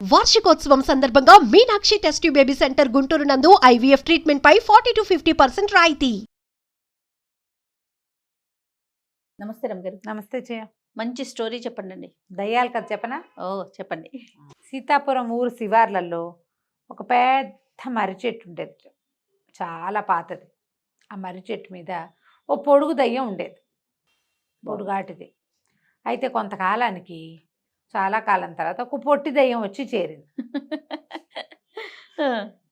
వార్షికోత్సవం సందర్భంగా Meenakshi test tube baby centre Guntur నందు ఐవీఎఫ్ ట్రీట్మెంట్ పై 40-50% రాయితీ. నమస్తే రమ్మగారు. నమస్తే జయ. మంచి స్టోరీ చెప్పండి. దయ్యాల కథ చెప్పనా? ఓ చెప్పండి. సీతాపురం ఊరు శివార్లలో ఒక పెద్ద మర్రి చెట్టు ఉండేది, చాలా పాతది. ఆ మర్రి చెట్టు మీద ఓ పొడుగు దయ్యం ఉండేది, పొడుగాటిది. అయితే కొంతకాలానికి, చాలా కాలం తర్వాత ఒక పొట్టి దయ్యం వచ్చి చేరింది.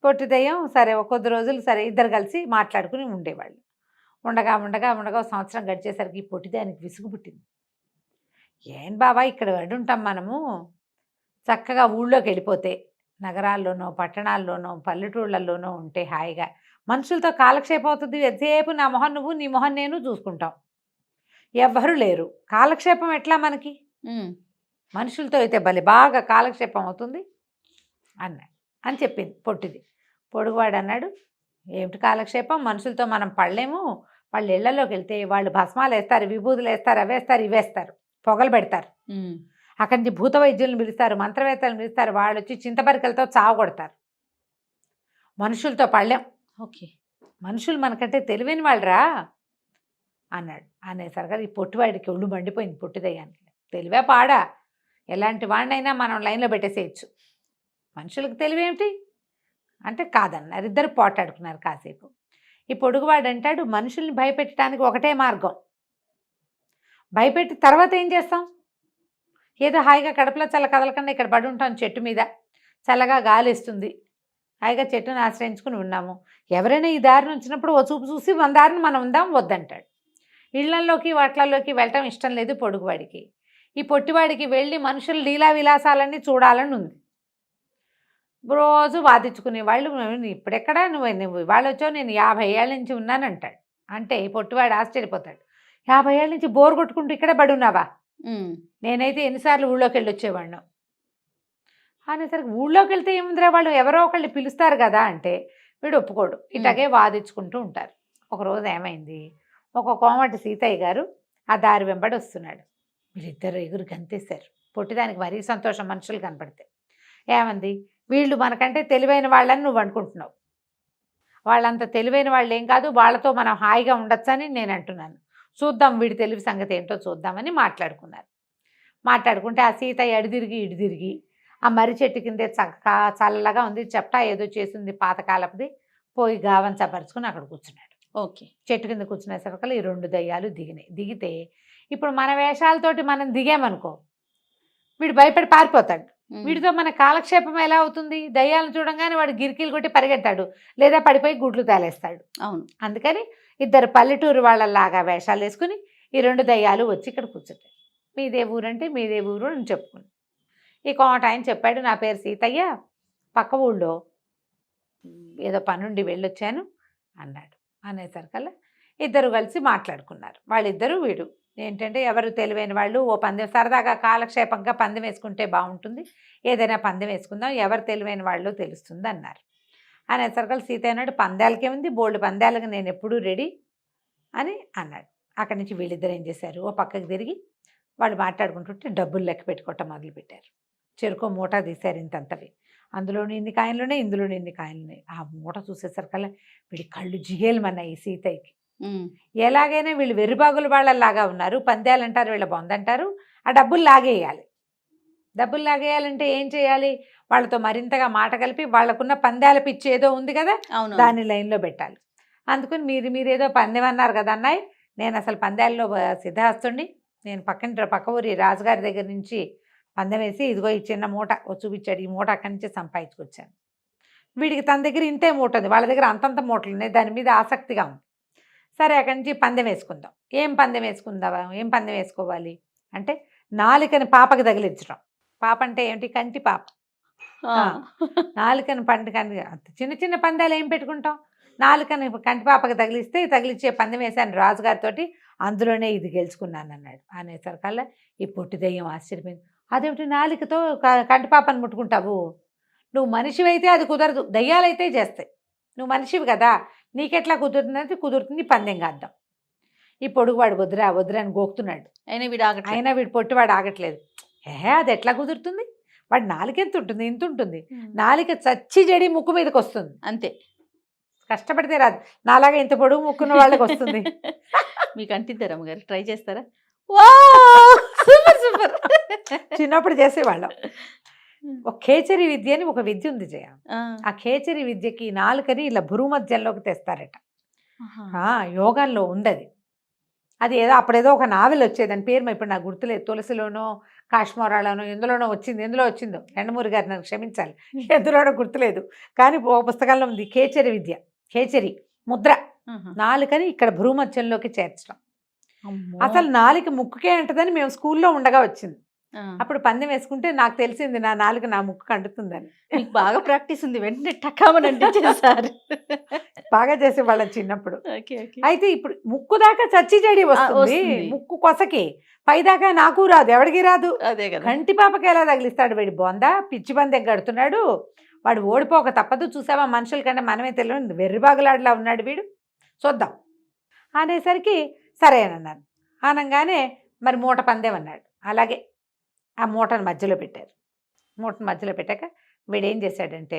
పొట్టి దయ్యం సరే ఒక కొద్ది రోజులు సరే ఇద్దరు కలిసి మాట్లాడుకుని ఉండేవాళ్ళు. ఉండగా ఉండగా ఉండగా ఒక సంవత్సరం గడిచేసరికి ఈ పొట్టి దానికి విసుగు పుట్టింది. ఏం బాబా ఇక్కడ ఉంటాం మనము, చక్కగా ఊళ్ళోకి వెళ్ళిపోతే నగరాల్లోనో పట్టణాల్లోనో పల్లెటూళ్ళల్లోనో ఉంటే హాయిగా మనుషులతో కాలక్షేపం అవుతుంది. ఎంతసేపు నా మొహం నువ్వు నీ మొహం నేను చూసుకుంటాం, ఎవ్వరూ లేరు. కాలక్షేపం ఎట్లా మనకి? మనుషులతో అయితే భలే బాగా కాలక్షేపం అవుతుంది అని చెప్పింది పొట్టిది. పొడుగువాడు అన్నాడు, ఏమిటి కాలక్షేపం, మనుషులతో మనం పడలేము. వాళ్ళు ఇళ్లలోకి వెళ్తే వాళ్ళు భస్మాలు వేస్తారు, విభూతులు వేస్తారు, అవేస్తారు, ఇవేస్తారు, పొగలు పెడతారు. అక్కడి నుంచి భూత వైద్యులను పిలుస్తారు, మంత్రవేత్తలను పిలుస్తారు, వాళ్ళు వచ్చి చింతపరికలతో చావు కొడతారు. మనుషులతో పడలేం. ఓకే, మనుషులు మనకంటే తెలివైన వాళ్ళరా అన్నాడు. అనేసరికి ఈ పొట్టివాడికి ఒళ్ళు మండిపోయింది. పొట్టిదయ్యానికి తెలివే పాడా, ఎలాంటి వాడినైనా మనం లైన్లో పెట్టేసేయచ్చు, మనుషులకు తెలివేమిటి అంటే కాదన్నారు. ఇద్దరు పోటాడుకున్నారు కాసేపు. ఈ పొడుగువాడు అంటాడు, మనుషుల్ని భయపెట్టడానికి ఒకటే మార్గం, భయపెట్టి తర్వాత ఏం చేస్తాం? ఏదో హాయిగా కడుపులో చల్ల కదలకుండా ఇక్కడ పడి ఉంటాం, చెట్టు మీద చల్లగా గాలి ఇస్తుంది, హాయిగా చెట్టును ఆశ్రయించుకుని ఉన్నాము. ఎవరైనా ఈ దారిని వచ్చినప్పుడు ఓ చూపు చూసి మన దారిని మనం ఉందాం వద్దంటాడు. ఇళ్లల్లోకి వాట్లల్లోకి వెళ్ళటం ఇష్టం లేదు పొడుగువాడికి. ఈ పొట్టివాడికి వెళ్ళి మనుషులు లీలా విలాసాలన్నీ చూడాలని ఉంది. రోజు వాదించుకునే వాళ్ళు, ఇప్పుడెక్కడా నువ్వు వాళ్ళు వచ్చావు, నేను 50 ఏళ్ళ నుంచి ఉన్నానంటాడు. అంటే ఈ పొట్టివాడు ఆశ్చర్యపోతాడు. 50 ఏళ్ళ నుంచి బోర్ కొట్టుకుంటూ ఇక్కడే పడి ఉన్నావా? నేనైతే ఎన్నిసార్లు ఊళ్ళోకి వెళ్ళి వచ్చేవాడిను అనేసరికి, ఊళ్ళోకి వెళ్తే ఏముందిరా, వాళ్ళు ఎవరో ఒకళ్ళు పిలుస్తారు కదా అంటే వీడు ఒప్పుకోడు. ఇట్లాగే వాదించుకుంటూ ఉంటారు. ఒకరోజు ఏమైంది, ఒక కోమటి సీతయ్య గారు ఆ దారి వెంబడి వస్తున్నాడు. వీళ్ళిద్దరు ఎగురు గంతేశారు. పొట్టిదానికి మరీ సంతోషం మనుషులు కనపడితే. ఏమంది, వీళ్ళు మనకంటే తెలివైన వాళ్ళని నువ్వు అనుకుంటున్నావు, వాళ్ళంత తెలివైన వాళ్ళు ఏం కాదు, వాళ్ళతో మనం హాయిగా ఉండొచ్చని నేను అంటున్నాను, చూద్దాం వీడి తెలివి సంగతి ఏంటో చూద్దామని మాట్లాడుకున్నారు. మాట్లాడుకుంటే ఆ సీతయ్య ఇటు తిరిగి ఆ మర్రి చెట్టు కిందే చల్లగా ఉంది, చెప్టా ఏదో చేసింది పాతకాలపుది, పోయి గావం చపరుచుకుని అక్కడ కూర్చున్నాడు. ఓకే, చెట్టు కింద కూర్చునేసరికి ఈ 2 దయ్యాలు దిగితే ఇప్పుడు మన వేషాలతోటి మనం దిగామనుకో వీడు భయపడి పారిపోతాడు. వీడితో మన కాలక్షేపం ఎలా అవుతుంది? దయ్యాలను చూడంగానే వాడు గిరికీలు కొట్టి పరిగెత్తాడు, లేదా పడిపోయి గుడ్లు తేలేస్తాడు. అవును. అందుకని ఇద్దరు పల్లెటూరు వాళ్ళలాగా వేషాలు వేసుకుని ఈ 2 దయ్యాలు వచ్చి ఇక్కడ కూర్చుంటాయి. మీదే ఊరంటే మీదే ఊరు అని చెప్పుకుని ఈ కోమట ఆయన చెప్పాడు, నా పేరు సీతయ్య, పక్క ఊళ్ళో ఏదో పనుండి వెళ్ళొచ్చాను అన్నాడు. అనేసరికల్లా ఇద్దరు కలిసి మాట్లాడుకున్నారు. వాళ్ళిద్దరూ వీడు ఏంటంటే ఎవరు తెలివైన వాళ్ళు, ఓ పందెం సరదాగా కాలక్షేపంగా పందెం వేసుకుంటే బాగుంటుంది, ఏదైనా పందెం వేసుకుందాం, ఎవరు తెలివైన వాళ్ళు తెలుస్తుంది అన్నారు. అనేసరికల్లా సీత అన్నాడు, పందాలకేముంది, బోల్డ్ పందాలకు నేను ఎప్పుడూ రెడీ అని అన్నాడు. అక్కడి నుంచి వీళ్ళిద్దరు ఏం చేశారు, ఓ పక్కకి తిరిగి వాళ్ళు మాట్లాడుకుంటుంటే డబ్బులు లెక్క పెట్టుకోవటం మొదలుపెట్టారు. చెరుకో మూట తీశారు ఇంతంతవి, అందులోని ఇన్ని కాయలున్నాయి, ఇందులోని ఇన్ని కాయలున్నాయి. ఆ మూట చూసేసరికల్లా వీడి కళ్ళు జిగేలమన్నాయి సీతయ్యకి. ఎలాగైనా వీళ్ళు వెర్రిబాగులు వాళ్ళలాగా ఉన్నారు, పందాలంటారు, వీళ్ళ బొందంటారు, ఆ డబ్బులు లాగేయాలి. డబ్బులు లాగేయాలంటే ఏం చేయాలి, వాళ్ళతో మరింతగా మాట కలిపి వాళ్ళకున్న పందాల పిచ్చి ఏదో ఉంది కదా, దాన్ని లైన్లో పెట్టాలి. అందుకని మీరేదో పందెం అన్నారు కదా అన్నాయి, నేను అసలు పందాల్లో సిద్ధహస్తుని, నేను పక్క ఊరి రాజుగారి దగ్గర నుంచి పందెం వేసి ఇదిగో ఈ చిన్న మూట చూపించాడు, ఈ మూట అక్కడి నుంచి సంపాదించుకొచ్చాను. వీడికి తన దగ్గర ఇంతే మూట ఉంది, వాళ్ళ దగ్గర అంతంత మూటలు ఉన్నాయి, దాని మీద ఆసక్తిగా ఉంది. సరే అక్కడి నుంచి పందెం వేసుకుందాం. ఏం పందెం వేసుకోవాలి అంటే నాలికని పాపకి తగిలించడం. పాప అంటే ఏమిటి, కంటి పాప. నాలుకని చిన్న చిన్న పందాలు ఏం పెట్టుకుంటాం, నాలుకని కంటి పాపకి తగిలించే పందెం వేశాను రాజుగారితోటి, అందులోనే ఇది గెలుచుకున్నాను అన్నాడు. అనేసరికల్లా ఈ పొట్టి దయ్యం ఆశ్చర్యపోయింది. అదేమిటి నాలికతో కంటి పాపని ముట్టుకుంటావు, నువ్వు మనిషివైతే అది కుదరదు, దయ్యాలైతే చేస్తాయి, నువ్వు మనిషివి కదా, నీకెట్లా కుదురుతుందంటే కుదురుతుంది, పందెం కాద్దాం. ఈ పొడుగువాడు వద్దురా అని గోకుతున్నాడు. అయినా వీడు పొట్టివాడు ఆగట్లేదు. అది ఎట్లా కుదురుతుంది, వాడి నాలుక ఎంత ఉంటుంది, ఇంత ఉంటుంది. నాలుక చచ్చి జడి ముక్కు మీదకి వస్తుంది, అంతే. కష్టపడితే రాదు. నాలాగా ఇంత పొడుగు ముక్కున్న వాళ్ళకి వస్తుంది. మీకు అంటిద్దా రమ్మగారు? ట్రై చేస్తారా? Super super. చిన్నప్పుడు చేసేవాళ్ళం. ఒక ఖేచరి విద్య అని ఒక విద్య ఉంది జయ. ఆ ఖేచరి విద్యకి నాలుకని ఇలా భూమధ్యంలోకి తెస్తారట. యోగాల్లో ఉంది అది ఏదో అప్పుడేదో ఒక నావెల్ వచ్చేది, దాని పేరు ఇప్పుడు నాకు గుర్తులేదు. తులసిలోనో కాశ్మీరాలోనో ఎందులోనో వచ్చింది. ఎందులో వచ్చిందో ఎండమూరి గారు నన్ను క్షమించాలి, ఎందులోనో గుర్తులేదు. కానీ ఒక పుస్తకంలో ఉంది ఖేచరి విద్య. ఖేచరి ముద్ర, నాలుకని ఇక్కడ భూమధ్యంలోకి చేర్చడం. అసలు నాలుక ముక్కుకే అంటదని మేము స్కూల్లో ఉండగా వచ్చింది. అప్పుడు పందెం వేసుకుంటే నాకు తెలిసింది నా నాలుక నా ముక్కు అంటుతుందని. మీకు బాగా ప్రాక్టీస్ ఉంది, వెంటనే టకామనండి చేశారు. బాగా చేసేవాళ్ళం చిన్నప్పుడు. అయితే ఇప్పుడు ముక్కు దాకా చచ్చి చెడి వస్తుంది, ముక్కు కొసకి పైదాకా నాకు రాదు, ఎవడికి రాదు. అదే కదా, కంటి పాపకి ఎలా తగిలిస్తాడు వీడి బొంద, పిచ్చి బందె గడుతున్నాడు, వాడు ఓడిపోక తప్పదు. చూసావా మనుషుల కంటే మనమే తెలియదు, వెర్రిబాగులాడలా ఉన్నాడు వీడు, చూద్దాం అనేసరికి సరేనన్నాను. అనగానే మరి మూట పందెం అన్నాడు. అలాగే ఆ మూటను మధ్యలో పెట్టారు. మూటను మధ్యలో పెట్టాక వీడేం చేశాడంటే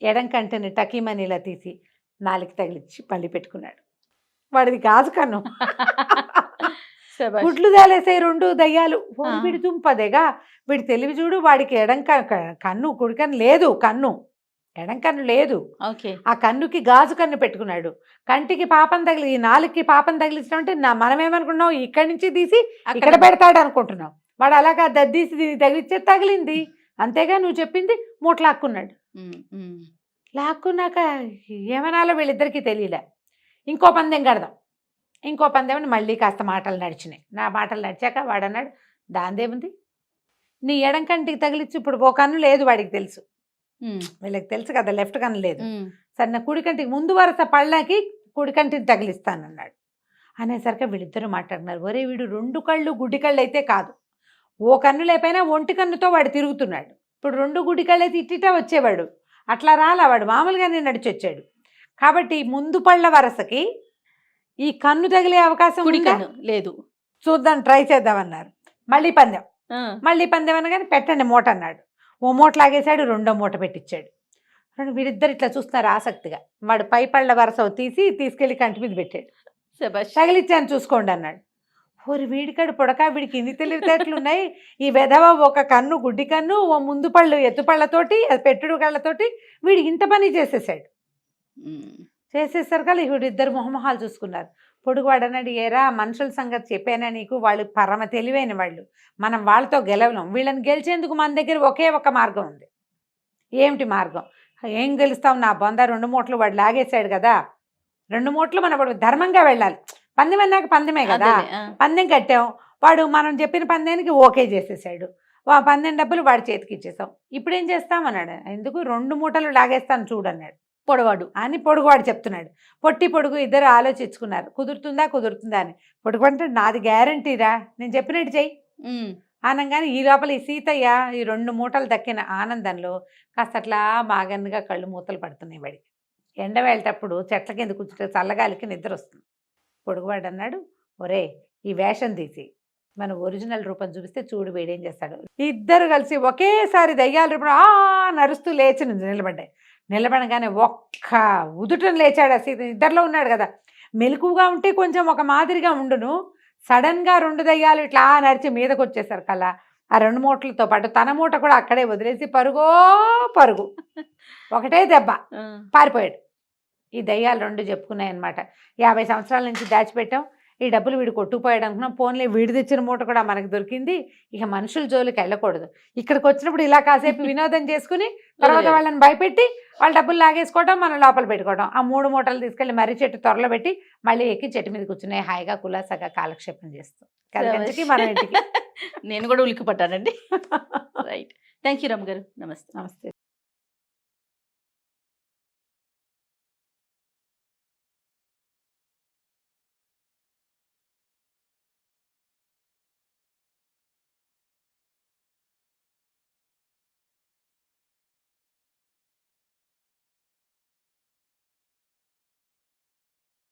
ఎడం కంటిని టకీమని ఇలా తీసి నాలుగు తగిలిచ్చి పళ్ళి పెట్టుకున్నాడు. వాడిది గాజు కన్ను. గుడ్లు తేలేసాయి రెండు దయ్యాలు. వీడి దుంపదేగా, వీడి తెలివి చూడు. వాడికి ఎడం కన్ను కుడి కన్ను లేదు, కన్ను ఎడం కన్ను లేదు. ఆ కన్నుకి గాజు కన్ను పెట్టుకున్నాడు. కంటికి పాపం తగిలి, ఈ నాలుగుకి పాపం తగిలించడం అంటే మనమేమనుకున్నావు ఇక్కడి నుంచి తీసి ఇక్కడ పెడతాడు అనుకుంటున్నావు. వాడు అలాగా దద్దీసి తగిలిచ్చే తగిలింది, అంతేగా నువ్వు చెప్పింది. మూట లాక్కున్నాడు. లాక్కున్నాక ఏమనాలో వీళ్ళిద్దరికీ తెలియలే. ఇంకో పందెం కడదాం, ఇంకో పందెం. మళ్ళీ కాస్త మాటలు నడిచినాయి. నా మాటలు నడిచాక వాడు అన్నాడు, దాందేముంది, నీ ఎడం కంటికి తగిలిచ్చి ఇప్పుడు ఓ కన్ను లేదు వాడికి తెలుసు, వీళ్ళకి తెలుసు కదా లెఫ్ట్ కన్ను లేదు. సరే నా కుడి కంటికి ముందు వరుస పళ్ళకి కుడి కంటిని తగిలిస్తానన్నాడు. అనేసరికి వీళ్ళిద్దరూ మాట్లాడినారు. ఒరే వీడు రెండు కళ్ళు గుడ్డి కళ్ళు అయితే కాదు, ఓ కన్ను లేకపోయినా ఒంటి కన్నుతో వాడు తిరుగుతున్నాడు. ఇప్పుడు రెండు గుడ్డి కళ్ళు అయితే ఇట్టిటా వచ్చేవాడు, అట్లా రాలా, వాడు మామూలుగానే నడిచి వచ్చాడు. కాబట్టి ముందు పళ్ళ వరసకి ఈ కన్ను తగిలే అవకాశం లేదు, చూద్దాం ట్రై చేద్దామన్నారు. మళ్ళీ పందెం అనగానే పెట్టండి మూట అన్నాడు. ఓ మూట లాగేశాడు, రెండో మూట పెట్టించాడు. వీడిద్దరు ఇట్లా చూస్తున్నారు ఆసక్తిగా. వాడు పై పళ్ళ వరస తీసుకెళ్ళి కంటి మీద పెట్టాడు. తగిలిచ్చాను చూసుకోండి అన్నాడు. ఓరి వీడికాడు పొడక, వీడికి ఇన్ని తెలివితేటలు ఉన్నాయి. ఈ వెధవ ఒక కన్ను గుడ్డి కన్ను, ఓ ముందు పళ్ళు ఎత్తు పళ్ళతోటి, పెట్టుడు కళ్ళతోటి వీడికి ఇంత పని చేసేసాడు. చేసేసరికి వీడిద్దరు మొహమొహాలు చూసుకున్నారు. పొడుగువాడు అన్నాడు, ఏరా మనుషుల సంగతి చెప్పానా నీకు, వాళ్ళు పరమ తెలివైన వాళ్ళు, మనం వాళ్ళతో గెలవలేం. వీళ్ళని గెలిచేందుకు మన దగ్గర ఒకే ఒక మార్గం ఉంది. ఏమిటి మార్గం? ఏం గెలుస్తాం, నా బొంద రెండు మూటలు వాడు లాగేశాడు కదా, రెండు మూటలు మనం వాడు ధర్మంగా వెళ్ళాలి. పందెం అన్నాక పందెమే కదా, పందెం కట్టాం, వాడు మనం చెప్పిన పందెనికి ఓకే చేసేసాడు. పందెం డబ్బులు వాడి చేతికి ఇచ్చేసాం. ఇప్పుడు ఏం చేస్తామన్నాడు. ఎందుకు రెండు మూటలు లాగేస్తాను చూడన్నాడు పొడవాడు అని. పొడుగువాడు చెప్తున్నాడు. పొడుగు ఇద్దరు ఆలోచించుకున్నారు, కుదురుతుందా అని. పొడుగు అంటే నాది గ్యారంటీరా, నేను చెప్పినట్టు చెయ్యి అనగానే ఈ లోపల ఈ సీతయ్య ఈ రెండు మూటలు దక్కిన ఆనందంలో కాస్త అట్లా బాగన్నుగా కళ్ళు మూతలు పడుతున్నాయి. వాడికి ఎండ వెళ్ళేటప్పుడు చెట్ల కింద కూర్చుంటే చల్లగాలికి నిద్ర వస్తుంది. పొడుగువాడు అన్నాడు, ఒరే ఈ వేషం తీసి మన ఒరిజినల్ రూపం చూపిస్తే చూడు వీడేం చేస్తాడు. ఇద్దరు కలిసి ఒకేసారి దయ్యాల రూపం నరుస్తూ లేచి నిలబడ్డాయి. నిలబడగానే ఒక్క ఉదుటం లేచాడు. అసలు ఇద్దరిలో ఉన్నాడు కదా, మెలకుగా ఉంటే కొంచెం ఒక మాదిరిగా ఉండును. సడన్గా రెండు దయ్యాలు ఇట్లా నడిచి మీదకి వచ్చేసారు కల్లా. ఆ రెండు మూటలతో పాటు తన మూట కూడా అక్కడే వదిలేసి పరుగు ఒకటే దెబ్బ పారిపోయాడు. ఈ దయ్యాలు రెండు చెప్పుకున్నాయన్నమాట. 50 సంవత్సరాల నుంచి దాచిపెట్టాం, ఈ డబ్బులు వీడు కొట్టుకుపోయాడు అనుకున్నాం, పోన్లే వీడి తెచ్చిన మూట కూడా మనకు దొరికింది, ఇక మనుషుల జోలికి వెళ్ళకూడదు. ఇక్కడికి వచ్చినప్పుడు ఇలా కాసేపు వినోదం చేసుకుని తర్వాత వాళ్ళని భయపెట్టి వాళ్ళ డబ్బులు లాగేసుకోవడం, మనం లోపల పెట్టుకోవడం. ఆ 3 మూటలు తీసుకెళ్ళి మర్రి చెట్టు త్వరలో పెట్టి మళ్ళీ ఎక్కి చెట్టు మీద కూర్చున్నాయి హాయిగా కులాసగా కాలక్షేపం చేస్తాం. కలిసి మన ఇంటికి నేను కూడా ఉలికి పట్టానండి. రైట్, థ్యాంక్ యూ రమ్మ గారు. నమస్తే.